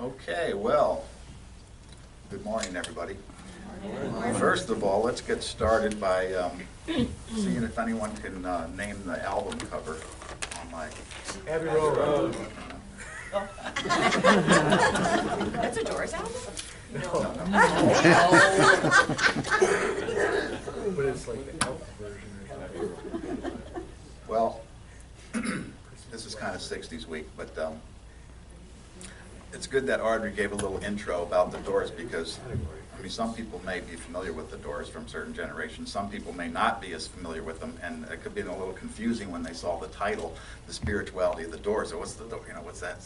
Okay, well, good morning, everybody. First of all, let's get started by seeing if anyone can name the album cover on my... Abbey Road. That's a Doors album? No. But it's like the elf version or something. Well, this is kind of 60s week, but it's good that Audrey gave a little intro about the Doors because, I mean, some people may be familiar with the Doors from certain generations. Some people may not be as familiar with them, and it could be a little confusing when they saw the title, The Spirituality of the Doors. So what's the door? What's that?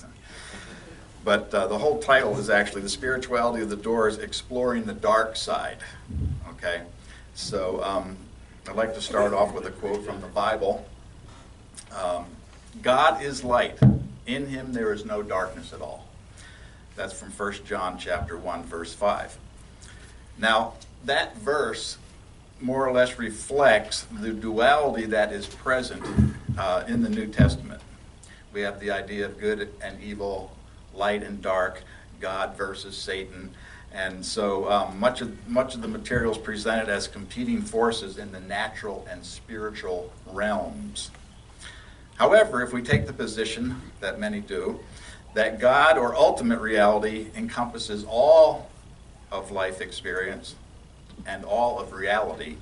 But the whole title is actually The Spirituality of the Doors, Exploring the Dark Side. Okay? So I'd like to start off with a quote from the Bible. God is light. In him there is no darkness at all. That's from 1 John chapter 1, verse 5. Now, that verse more or less reflects the duality that is present in the New Testament. We have the idea of good and evil, light and dark, God versus Satan. And so much of the material is presented as competing forces in the natural and spiritual realms. However, if we take the position that many do, that God or ultimate reality encompasses all of life experience and all of reality,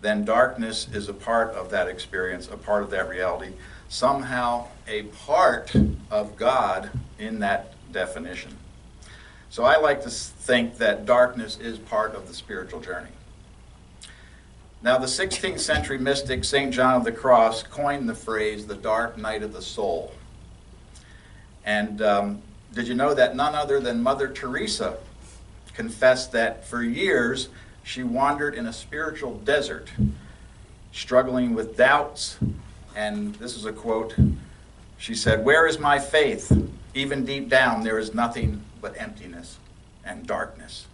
then darkness is a part of that experience, a part of that reality, somehow a part of God in that definition. So I like to think that darkness is part of the spiritual journey. Now, the 16th century mystic St. John of the Cross coined the phrase, the dark night of the soul. And did you know that none other than Mother Teresa confessed that for years she wandered in a spiritual desert, struggling with doubts, and this is a quote, she said, "Where is my faith? Even deep down there is nothing but emptiness and darkness.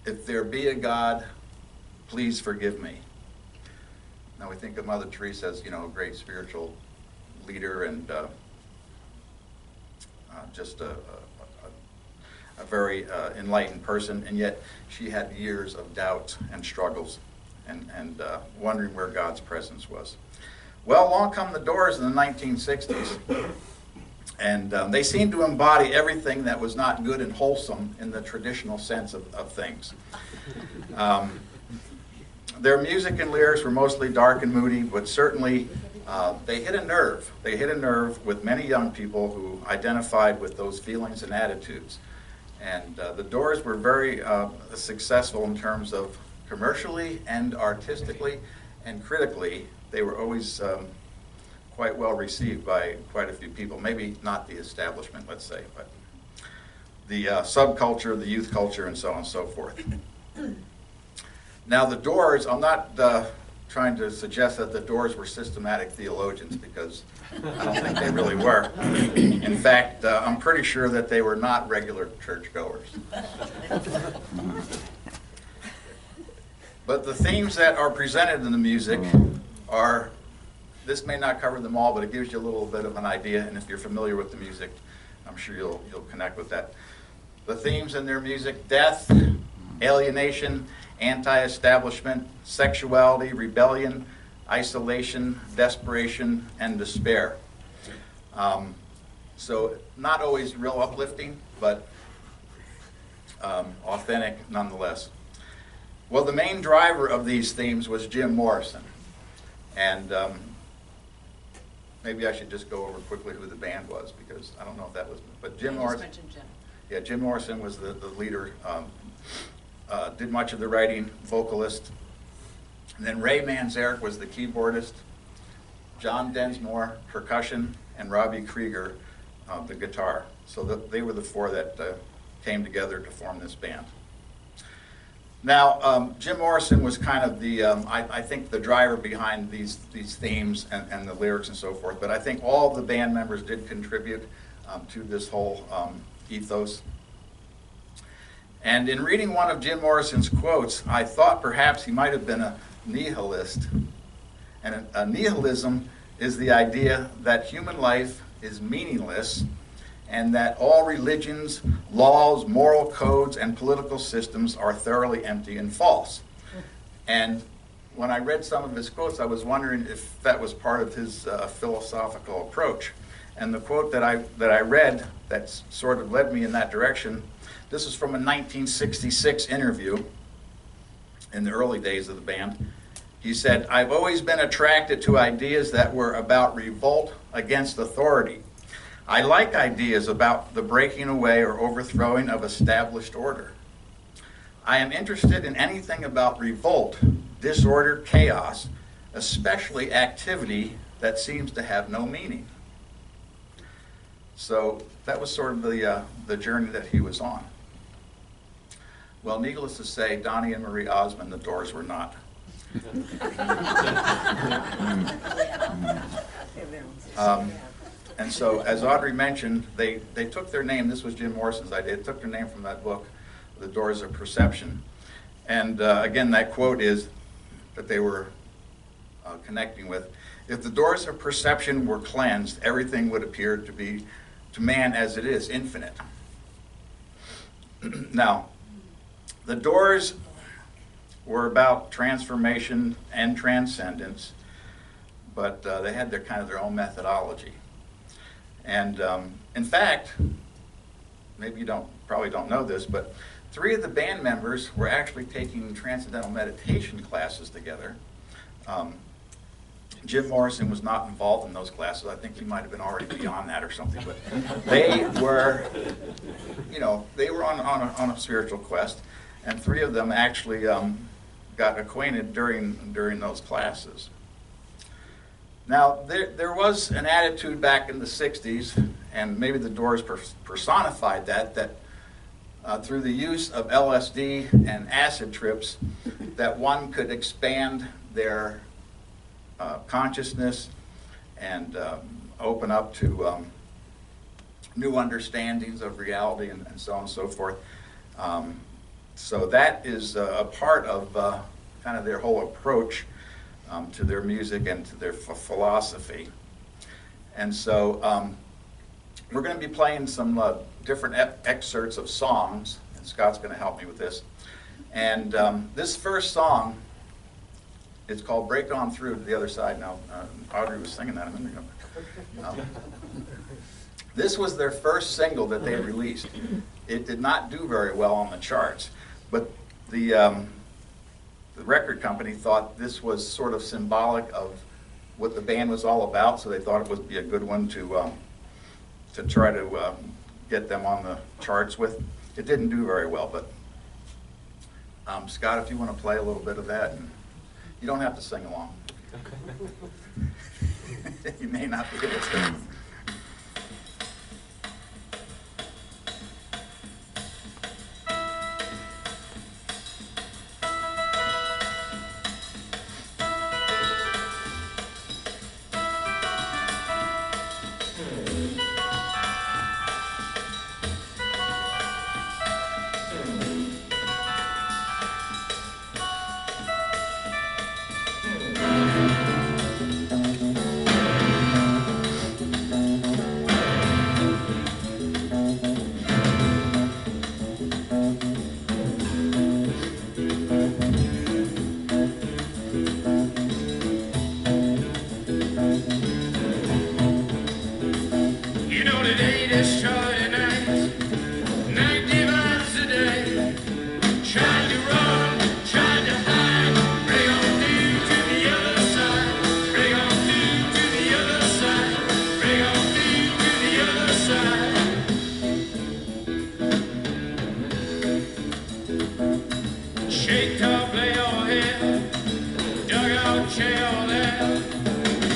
If there be a God, please forgive me." Now we think of Mother Teresa as, a great spiritual leader and just a very enlightened person, and yet she had years of doubt and struggles and wondering where God's presence was. Well, along come the Doors in the 1960s, and they seemed to embody everything that was not good and wholesome in the traditional sense of things. Their music and lyrics were mostly dark and moody, but certainly they hit a nerve. They hit a nerve with many young people who identified with those feelings and attitudes. And the Doors were very successful in terms of commercially and artistically and critically. They were always quite well received by quite a few people. Maybe not the establishment, let's say, but the subculture, the youth culture, and so on and so forth. Now the Doors, I'm not trying to suggest that the Doors were systematic theologians, because I don't think they really were. In fact, I'm pretty sure that they were not regular churchgoers. But the themes that are presented in the music are, this may not cover them all, but it gives you a little bit of an idea, and if you're familiar with the music, I'm sure you'll connect with that. The themes in their music: death, alienation, anti-establishment, sexuality, rebellion, isolation, desperation, and despair. So not always real uplifting, but authentic nonetheless. Well, the main driver of these themes was Jim Morrison. And maybe I should just go over quickly who the band was, because I don't know if that was, but Jim Morrison. Yeah, Jim Morrison was the leader. Did much of the writing, vocalist. And then Ray Manzarek was the keyboardist, John Densmore, percussion, and Robbie Krieger, the guitar. So they were the four that came together to form this band. Now, Jim Morrison was kind of the, I think, the driver behind these themes and the lyrics and so forth, but I think all of the band members did contribute to this whole ethos. And in reading one of Jim Morrison's quotes, I thought perhaps he might have been a nihilist. And a nihilism is the idea that human life is meaningless and that all religions, laws, moral codes, and political systems are thoroughly empty and false. And when I read some of his quotes, I was wondering if that was part of his philosophical approach. And the quote that I read that sort of led me in that direction, this is from a 1966 interview in the early days of the band. He said, "I've always been attracted to ideas that were about revolt against authority. I like ideas about the breaking away or overthrowing of established order. I am interested in anything about revolt, disorder, chaos, especially activity that seems to have no meaning." So that was sort of the journey that he was on. Well, needless to say, Donnie and Marie Osmond, the Doors were not. And so, as Audrey mentioned, they took their name. This was Jim Morrison's idea. They took their name from that book, The Doors of Perception. And again, that quote is that they were connecting with: "If the doors of perception were cleansed, everything would appear to be, to man as it is, infinite." Now, the Doors were about transformation and transcendence, but they had their kind of their own methodology. And in fact, maybe you probably don't know this, but 3 of the band members were actually taking transcendental meditation classes together. Jim Morrison was not involved in those classes. I think he might have been already beyond that or something. But they were, they were on a spiritual quest, and 3 of them actually got acquainted during those classes. Now, there was an attitude back in the 60s, and maybe the Doors personified that through the use of LSD and acid trips, that one could expand their consciousness and open up to new understandings of reality and so on and so forth. So that is a part of kind of their whole approach to their music and to their philosophy. And so we're going to be playing some different excerpts of songs, and Scott's going to help me with this. And this first song, it's called "Break On Through to the Other Side." Now, Audrey was singing that a minute ago. This was their first single that they released. It did not do very well on the charts, but the record company thought this was sort of symbolic of what the band was all about, so they thought it would be a good one to try to get them on the charts with. It didn't do very well, but Scott, if you want to play a little bit of that, and you don't have to sing along. You may not be able to.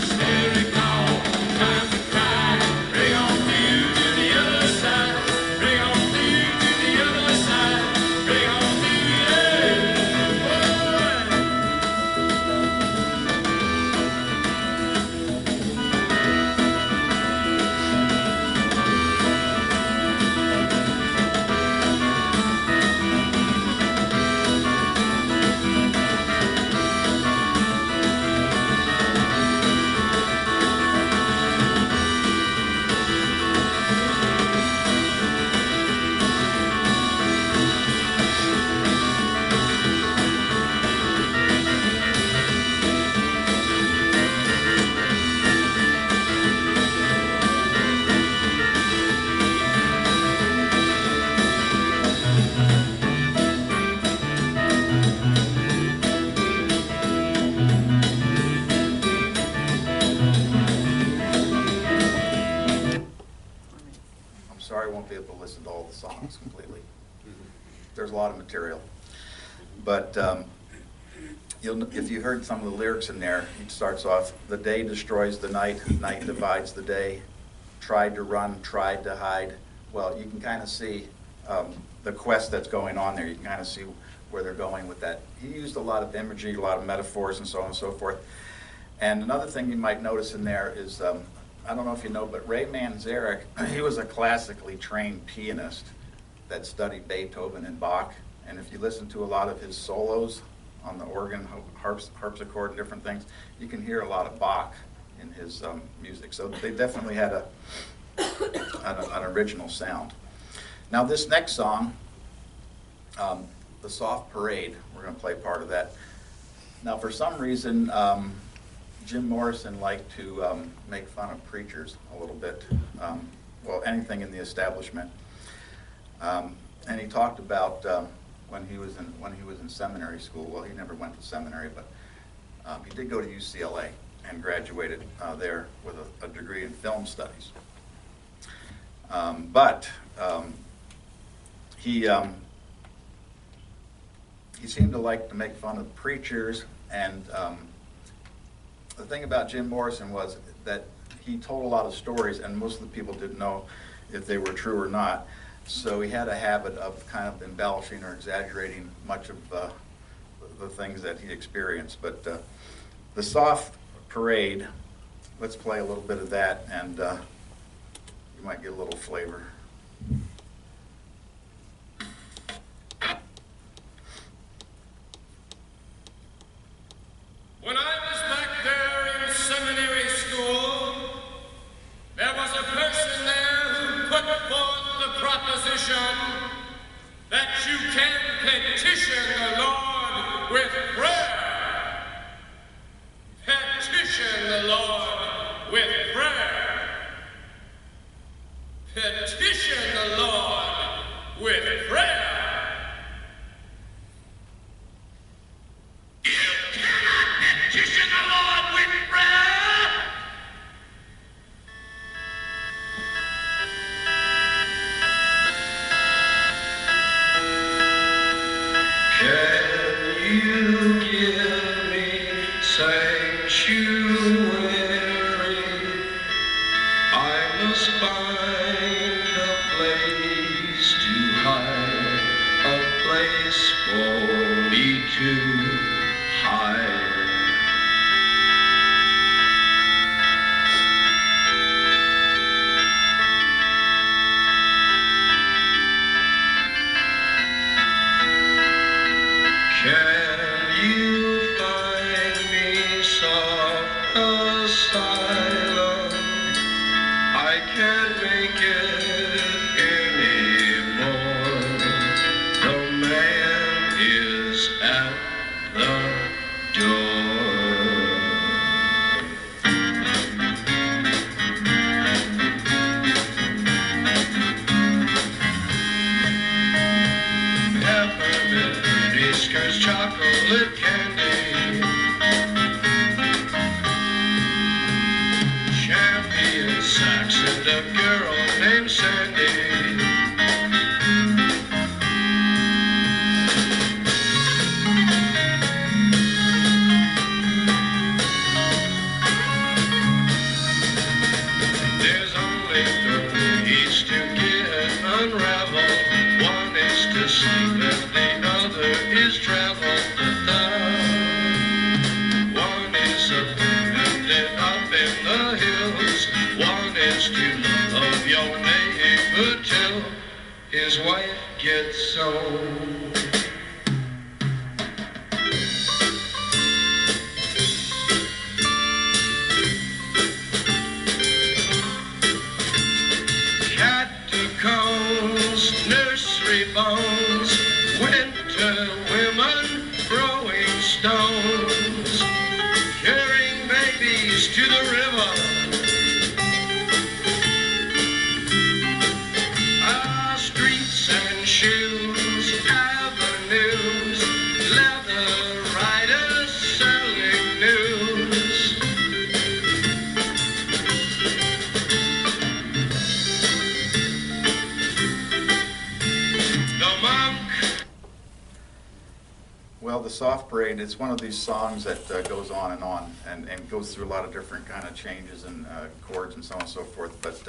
Still recall, time to cry, bring on through to the other sorry I won't be able to listen to all the songs completely. There's a lot of material. But if you heard some of the lyrics in there, it starts off, the day destroys the night, night divides the day, tried to run, tried to hide. Well, you can kind of see the quest that's going on there. You can kind of see where they're going with that. He used a lot of imagery, a lot of metaphors, and so on and so forth. And another thing you might notice in there is, I don't know if you know, but Ray Manzarek, he was a classically trained pianist that studied Beethoven and Bach. And if you listen to a lot of his solos on the organ, harpsichord, and different things, you can hear a lot of Bach in his music. So they definitely had an original sound. Now this next song, The Soft Parade, we're going to play part of that. Now for some reason, Jim Morrison liked to make fun of preachers a little bit, well, anything in the establishment. And he talked about when he was in seminary school. Well, he never went to seminary, but he did go to UCLA and graduated there with a degree in film studies. But he seemed to like to make fun of preachers, and the thing about Jim Morrison was that he told a lot of stories, and most of the people didn't know if they were true or not. So he had a habit of kind of embellishing or exaggerating much of the things that he experienced. But The Soft Parade, let's play a little bit of that, and you might get a little flavor. When I was back there in seminary school, there was a person there who put forth the proposition that you can petition the Lord with prayer. Petition the Lord with prayer. Petition the Lord with prayer. Petition the Lord with prayer. Can you give me sanctuary? I must find a place to hide, a place for me to hide. Can you find me soft asylum? I can't make it anymore. The man is at the door. Peppermint whiskers, chocolate candy, champion sax and a girl named Sandy. There's only three ways to get unraveled. One is to sleep and the other is travel. One is up and up in the hills. One is to love your neighbor till his wife gets sold. Catacombs, nursery bones, winter women throwing stones, carrying babies to the river. Streets and shoes, avenues Well, the Soft Parade, it's one of these songs that goes on and goes through a lot of different kind of changes and chords and so on and so forth. But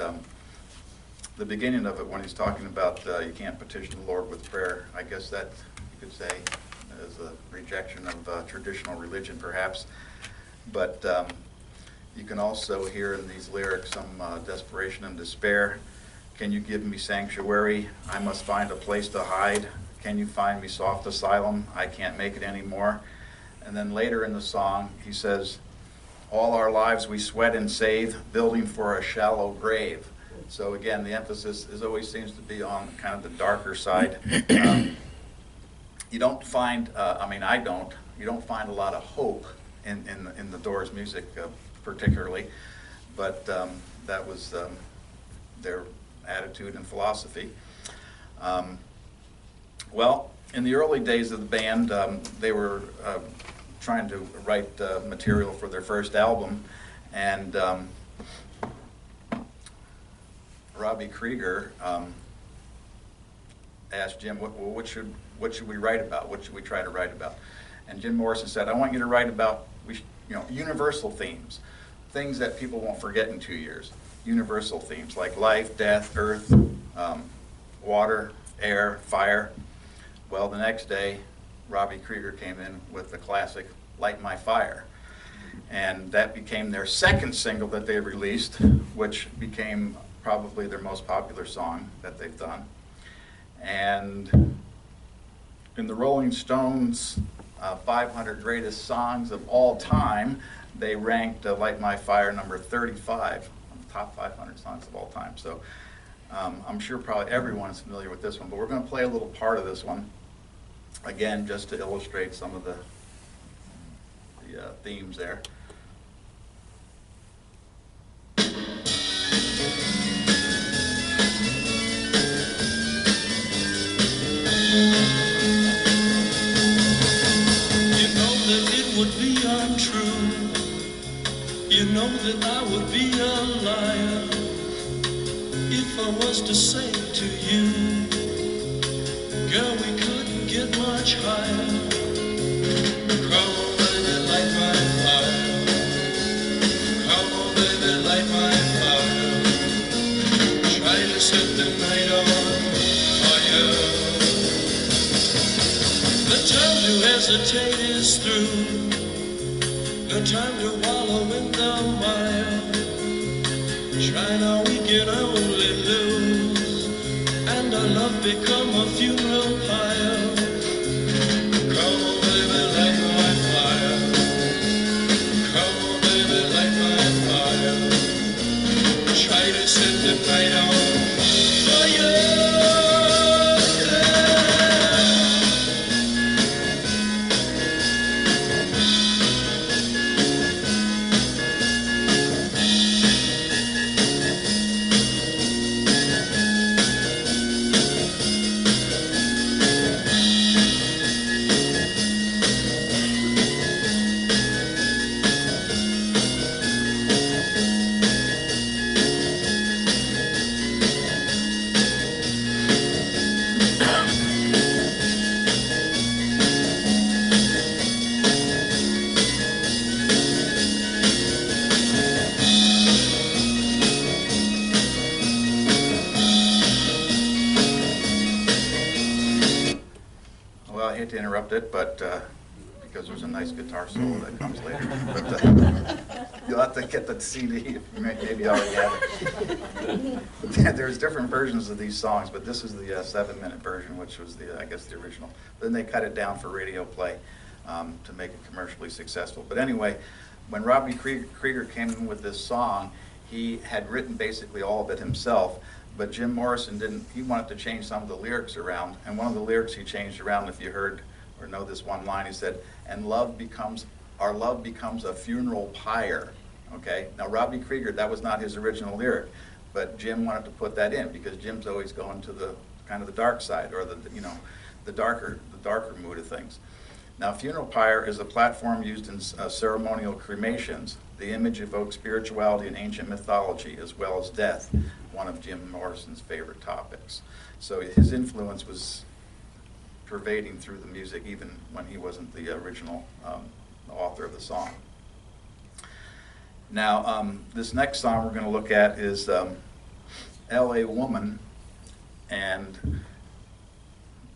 the beginning of it, when he's talking about you can't petition the Lord with prayer, I guess that you could say is a rejection of traditional religion, perhaps. But you can also hear in these lyrics some desperation and despair. Can you give me sanctuary? I must find a place to hide. Can you find me soft asylum? I can't make it anymore. And then later in the song, he says, all our lives we sweat and save, building for a shallow grave. So again, the emphasis always seems to be on kind of the darker side. You don't find, I don't, you don't find a lot of hope in the Doors' music particularly, but that was their attitude and philosophy. Well, in the early days of the band, they were trying to write material for their first album, and Robbie Krieger asked Jim, what should we write about? What should we try to write about? And Jim Morrison said, I want you to write about universal themes, things that people won't forget in 2 years. Universal themes like life, death, earth, water, air, fire. Well, the next day, Robbie Krieger came in with the classic Light My Fire. And that became their second single that they released, which became probably their most popular song that they've done. And in the Rolling Stones 500 greatest songs of all time, they ranked Light My Fire number 35 on the top 500 songs of all time. So I'm sure probably everyone is familiar with this one, but we're going to play a little part of this one, again, just to illustrate some of the themes there. Would be untrue. You know that I would be a liar if I was to say to you, girl, we couldn't get much higher. Come on, baby, light my fire. Come on, baby, light my fire. Try to set the night on fire. The time to hesitate is through. No time to wallow in the mire. Try now, we can only lose, and our love become a funeral pyre. Come on, baby, light my fire. Come on, baby, light my fire. Try to set the night on fire. To interrupt it, but because there's a nice guitar solo that comes later. But you'll have to get the CD if you maybe already have it. There's different versions of these songs, but this is the 7-minute version, which was I guess the original. Then they cut it down for radio play to make it commercially successful. But anyway, when Robbie Krieger came in with this song, he had written basically all of it himself. But Jim Morrison didn't, he wanted to change some of the lyrics around. And one of the lyrics he changed around, if you heard or know this one line, he said, and our love becomes a funeral pyre. Okay? Now Robbie Krieger, that was not his original lyric, but Jim wanted to put that in because Jim's always going to the kind of the dark side, or the darker mood of things. Now, funeral pyre is a platform used in ceremonial cremations. The image evokes spirituality and ancient mythology, as well as death, one of Jim Morrison's favorite topics. So his influence was pervading through the music even when he wasn't the original author of the song. Now, this next song we're going to look at is L.A. Woman, and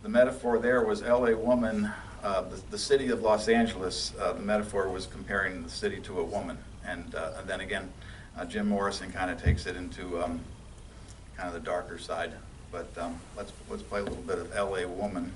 the metaphor there was L.A. Woman, the city of Los Angeles. The metaphor was comparing the city to a woman, and then again, Jim Morrison kind of takes it into kind of the darker side. But let's play a little bit of L.A. Woman.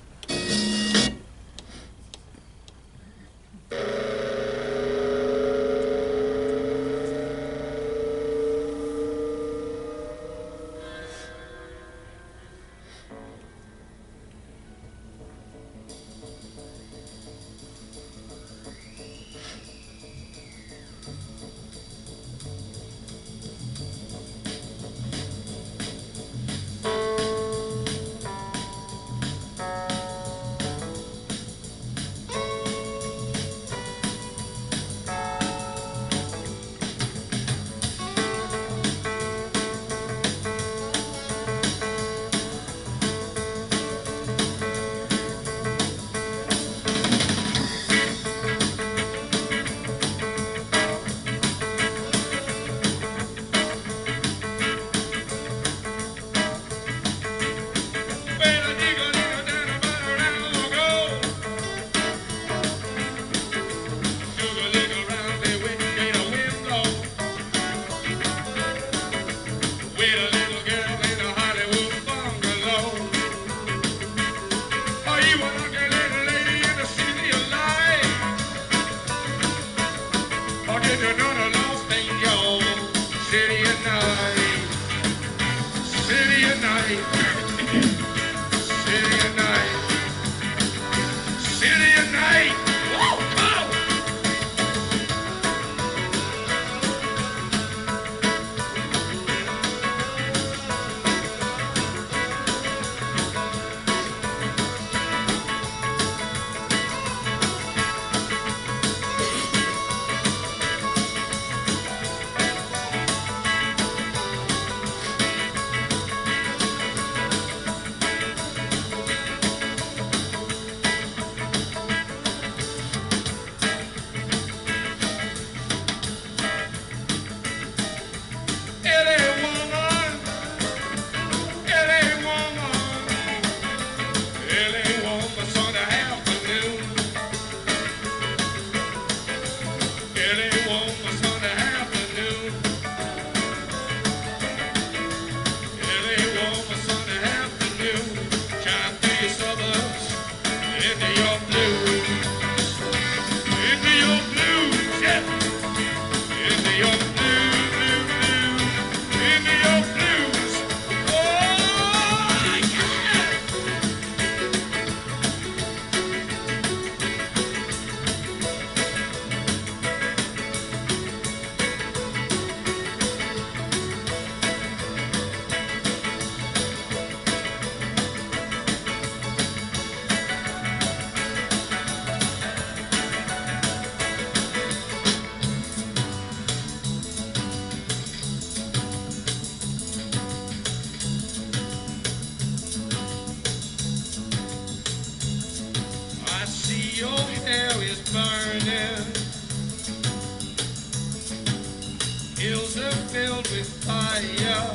Hills are filled with fire.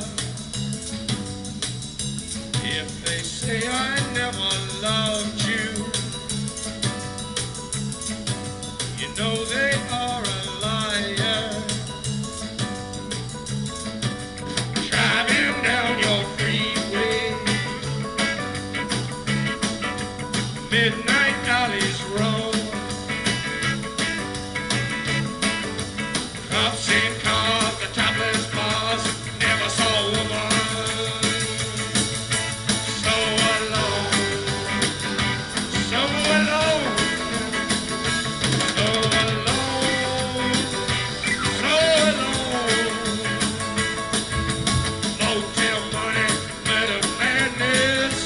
If they say I never loved you, you know they are a liar. Driving down your freeway, midnight alleys roam. Cops in cars, the topless bars, never saw a woman so alone, so alone, so alone, so alone. Motel money, better madness,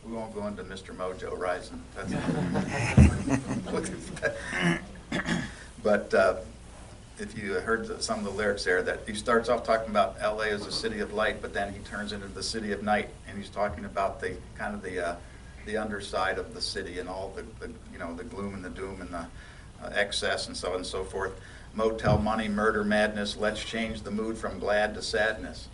We won't go into Mr. Mojo Rising. But if you heard some of the lyrics there, that he starts off talking about LA as a city of light, but then he turns into the city of night, and he's talking about the kind of the underside of the city and all the the gloom and the doom and the excess and so on and so forth. Motel money, murder, madness. Let's change the mood from glad to sadness.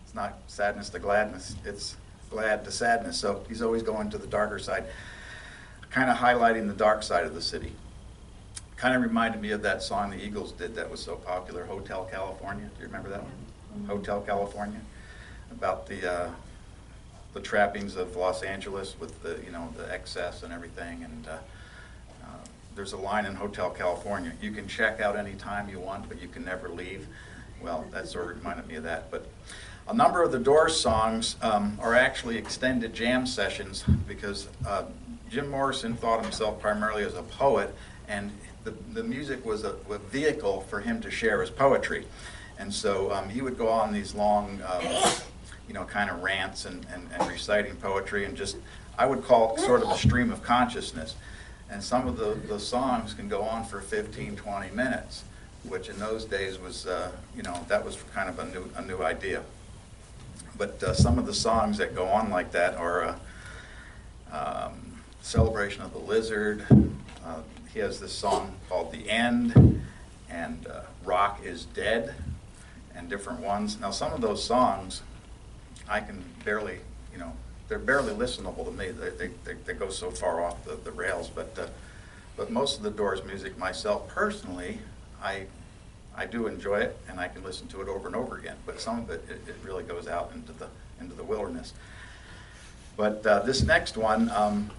It's not sadness to gladness. It's glad to sadness. So he's always going to the darker side, kind of highlighting the dark side of the city. Kind of reminded me of that song the Eagles did that was so popular, Hotel California. Do you remember that one? Mm-hmm. Hotel California, about the trappings of Los Angeles with the the excess and everything. And there's a line in Hotel California: "You can check out any time you want, but you can never leave." Well, that sort of reminded me of that. But a number of the Doors songs are actually extended jam sessions because Jim Morrison thought himself primarily as a poet, and the music was a vehicle for him to share his poetry. And so he would go on these long, kind of rants and reciting poetry, and just, I would call it sort of a stream of consciousness. And some of the songs can go on for 15, 20 minutes, which in those days was, that was kind of a new idea. But some of the songs that go on like that are Celebration of the Lizard. He has this song called The End, and Rock is Dead, and different ones. Now, some of those songs, I can barely, they're barely listenable to me. They go so far off the rails. But most of the Doors music, myself personally, I do enjoy it, and I can listen to it over and over again. But some of it really goes out into the wilderness. But this next one,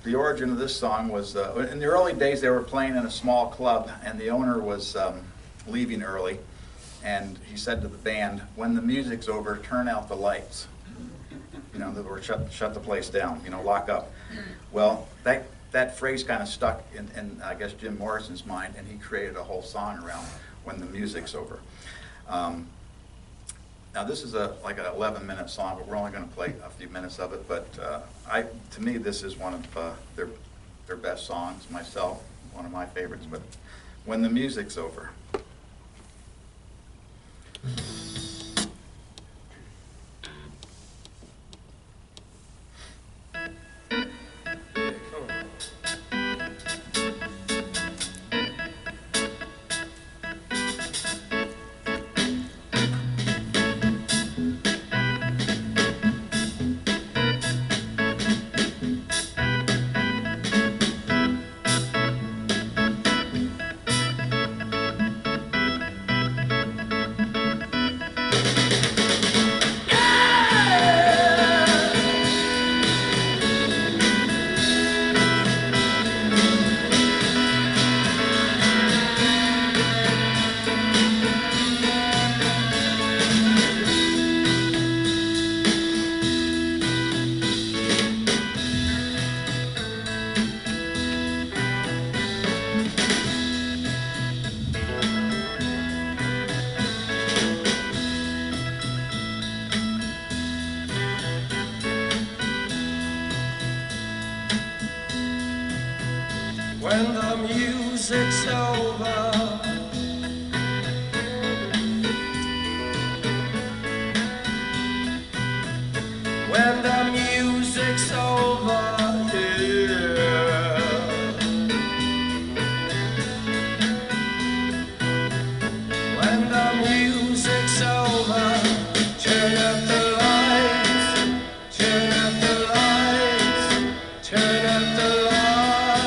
the origin of this song was, in the early days they were playing in a small club, and the owner was leaving early, and he said to the band, "When the music's over, turn out the lights." Or shut the place down, lock up. Well, that phrase kind of stuck in I guess Jim Morrison's mind, and he created a whole song around "When the music's over." Now this is like an 11-minute song, but we're only going to play a few minutes of it. But to me, this is one of their best songs. Myself, one of my favorites. But "When the music's over." When the music's over, when the music's over, yeah. When the music's over, turn up the lights, turn up the lights, turn up the lights.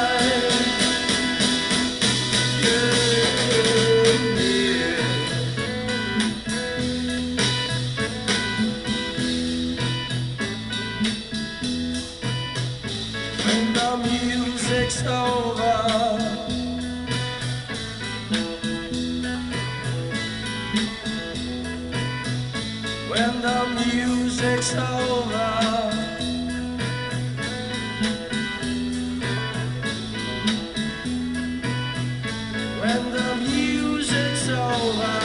When the music's over, when the music's over, when the music's over,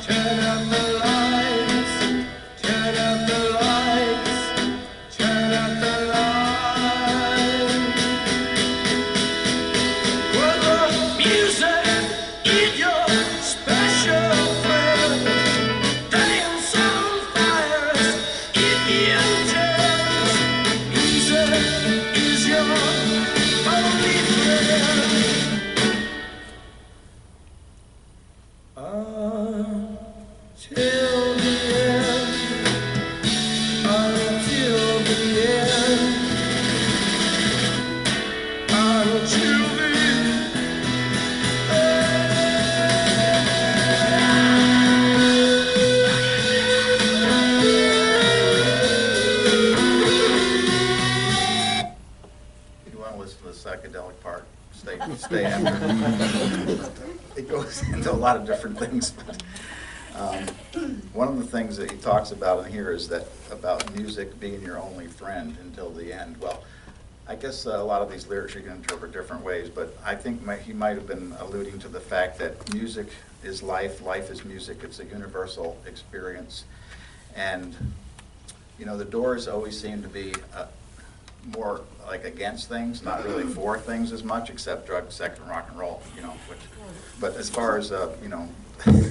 turn up the lights, turn up the lights, stay after. It goes into a lot of different things. But, one of the things that he talks about in here is that about music being your only friend until the end. Well, I guess a lot of these lyrics you can interpret different ways, but I think he might have been alluding to the fact that music is life, life is music, it's a universal experience. And, you know, the Doors always seem to be more like against things, not really for things as much, except drugs, sex, and rock and roll, you know. But as far as, you know,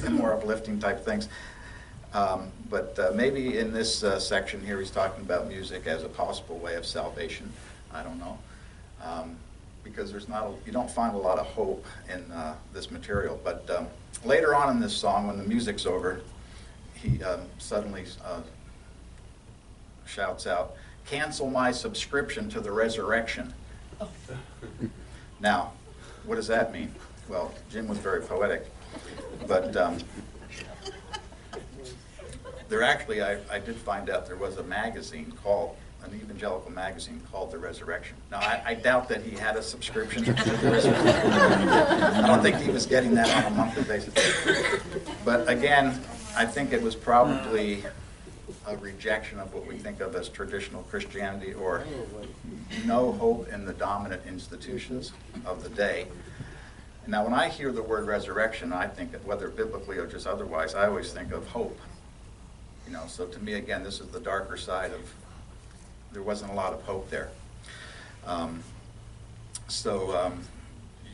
more uplifting type things. But maybe in this section here, he's talking about music as a possible way of salvation. I don't know, because there's not you don't find a lot of hope in this material. But later on in this song, when the music's over, he suddenly shouts out, "Cancel my subscription to the resurrection." Oh. Now, what does that mean? Well, Jim was very poetic, but there actually, I did find out there was a magazine called, an evangelical magazine called The Resurrection. Now, I doubt that he had a subscription to The Resurrection. I don't think he was getting that on a monthly basis. But again, I think it was probably a rejection of what we think of as traditional Christianity, or no hope in the dominant institutions of the day. Now, when I hear the word resurrection, I think, whether biblically or just otherwise, I always think of hope. You know, so to me, again, this is the darker side of, there wasn't a lot of hope there. You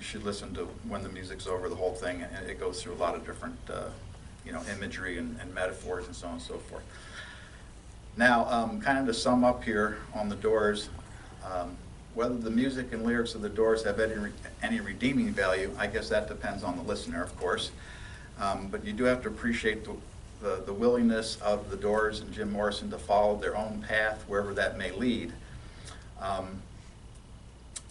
should listen to when the music's over, the whole thing, and it goes through a lot of different, you know, imagery and metaphors and so on and so forth. Now, kind of to sum up here on the Doors, whether the music and lyrics of the Doors have any redeeming value, I guess that depends on the listener, of course. But you do have to appreciate the willingness of the Doors and Jim Morrison to follow their own path, wherever that may lead.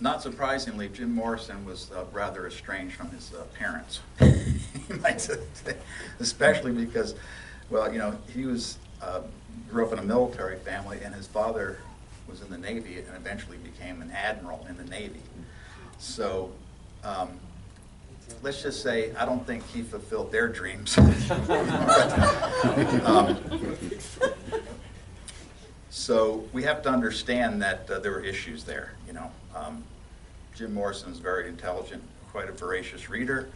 Not surprisingly, Jim Morrison was rather estranged from his parents, you might say, especially because, well, you know, he was grew up in a military family, and his father was in the Navy and eventually became an admiral in the Navy. So let's just say I don't think he fulfilled their dreams. So we have to understand that there were issues there, you know. Jim Morrison is very intelligent, quite a voracious reader,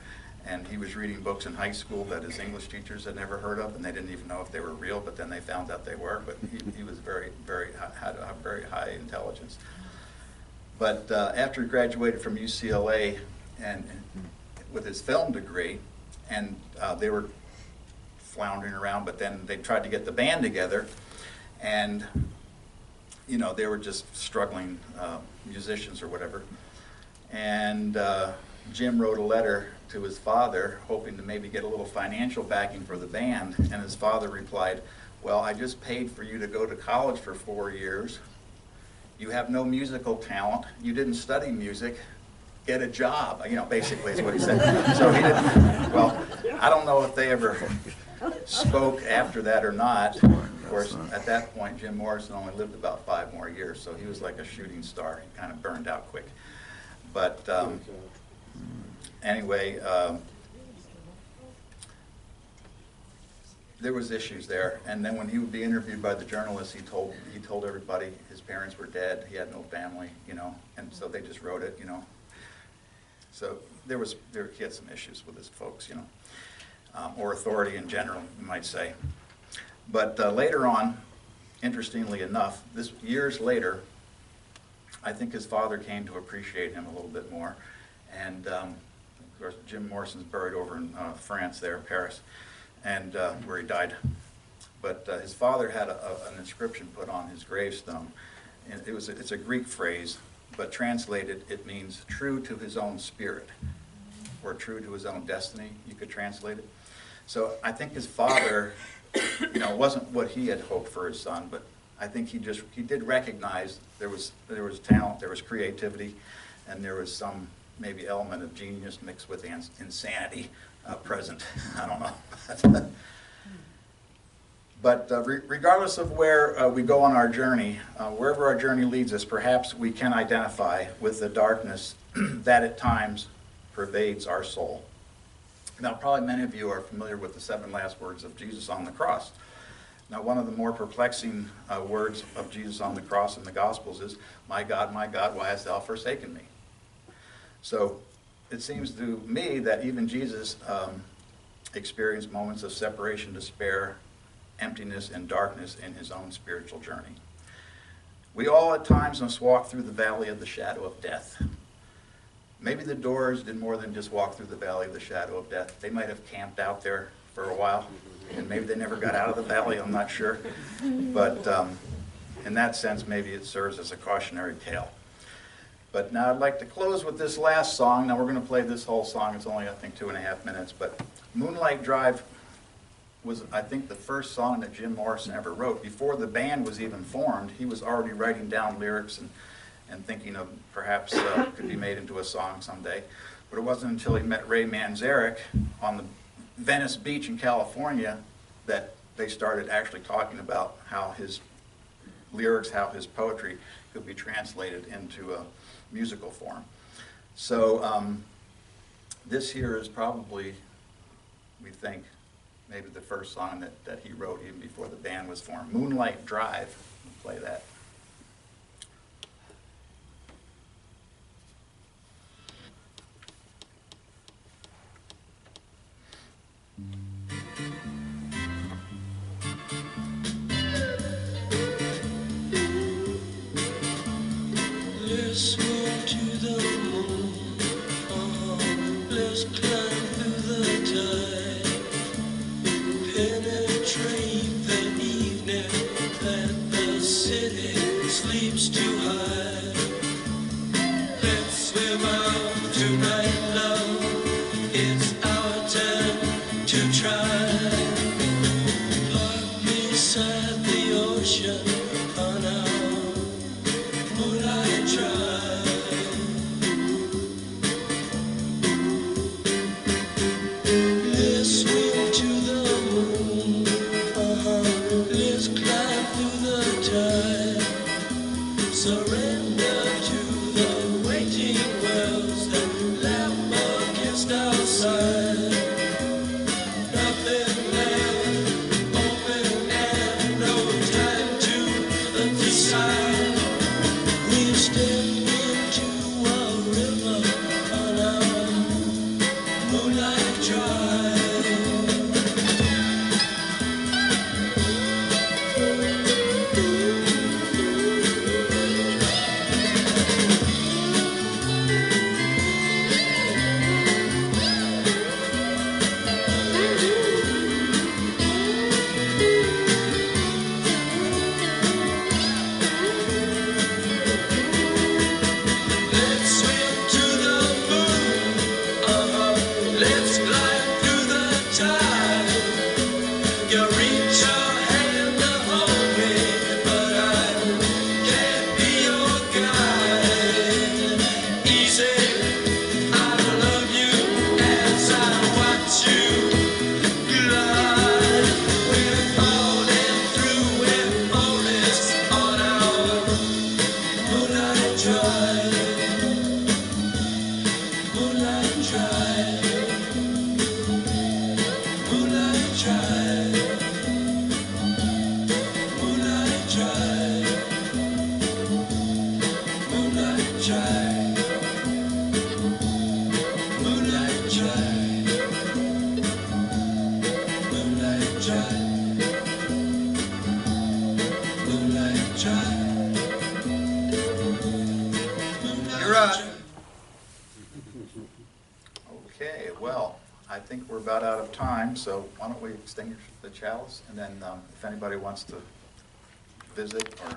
and he was reading books in high school that his English teachers had never heard of, and they didn't even know if they were real, but then they found out they were. But he was had a very high intelligence. But after he graduated from UCLA and with his film degree, and they were floundering around, but then they tried to get the band together, and you know, they were just struggling musicians or whatever. And Jim wrote a letter to his father, hoping to maybe get a little financial backing for the band, and his father replied, "Well, I just paid for you to go to college for 4 years. You have no musical talent. You didn't study music. Get a job." You know, basically is what he said. So he didn't, well, I don't know if they ever spoke after that or not. Of course, at that point, Jim Morrison only lived about 5 more years, so he was like a shooting star. He kind of burned out quick. But anyway, there was issues there. And then when he would be interviewed by the journalists, he told everybody his parents were dead. He had no family, you know, and so they just wrote it, you know. So he had some issues with his folks, you know, or authority in general, you might say. But later on, interestingly enough, years later, I think his father came to appreciate him a little bit more. And of course, Jim Morrison's buried over in France there, Paris, and where he died. But his father had an inscription put on his gravestone. And it's a Greek phrase, but translated, it means true to his own spirit, or true to his own destiny, you could translate it. So I think his father, you know, it wasn't what he had hoped for his son, but I think he did recognize there was talent, there was creativity, and there was some maybe element of genius mixed with insanity present. I don't know. But regardless of where we go on our journey, wherever our journey leads us, perhaps we can identify with the darkness that at times pervades our soul. Now, probably many of you are familiar with the 7 last words of Jesus on the cross. Now, one of the more perplexing words of Jesus on the cross in the Gospels is, my God, why hast thou forsaken me?" So it seems to me that even Jesus experienced moments of separation, despair, emptiness, and darkness in his own spiritual journey. We all at times must walk through the valley of the shadow of death. Maybe the Doors did more than just walk through the valley of the shadow of death. They might have camped out there for a while, and maybe they never got out of the valley, I'm not sure. But in that sense, maybe it serves as a cautionary tale. But now I'd like to close with this last song. Now we're going to play this whole song. It's only, I think, 2.5 minutes. But Moonlight Drive was, I think, the first song that Jim Morrison ever wrote. Before the band was even formed, he was already writing down lyrics and thinking of perhaps could be made into a song someday. But it wasn't until he met Ray Manzarek on the Venice Beach in California that they started actually talking about how his lyrics, how his poetry could be translated into a musical form. So this here is probably, we think, maybe the first song that he wrote even before the band was formed. Moonlight Drive. We'll play that. Let's move to the moon. Let's climb through the tide. Penetrate the evening that the city sleeps too high. Let's swim out tonight, love. It's our time to try. Park beside the ocean on our moonlight drive. Let's swing to the moon. Let's climb through the tide. Surrender to the waiting worlds that lap against our side. Nothing left open and no time to decide. We've stepped into a river on our moonlight drive. Let's swim to the moon. Let's glide through the tide. You reach your hand to hold me, but I can't be your guide. Easy, I love you as I watch you glide. We're falling through a forest on our moonlight drive. Moonlight drive. Moonlight drive. Moonlight drive. Moonlight drive. Moonlight drive. Moonlight drive. Moonlight drive. You're up. Okay, well, I think we're about out of time, so why don't we extinguish the chalice, and then if anybody wants to visit or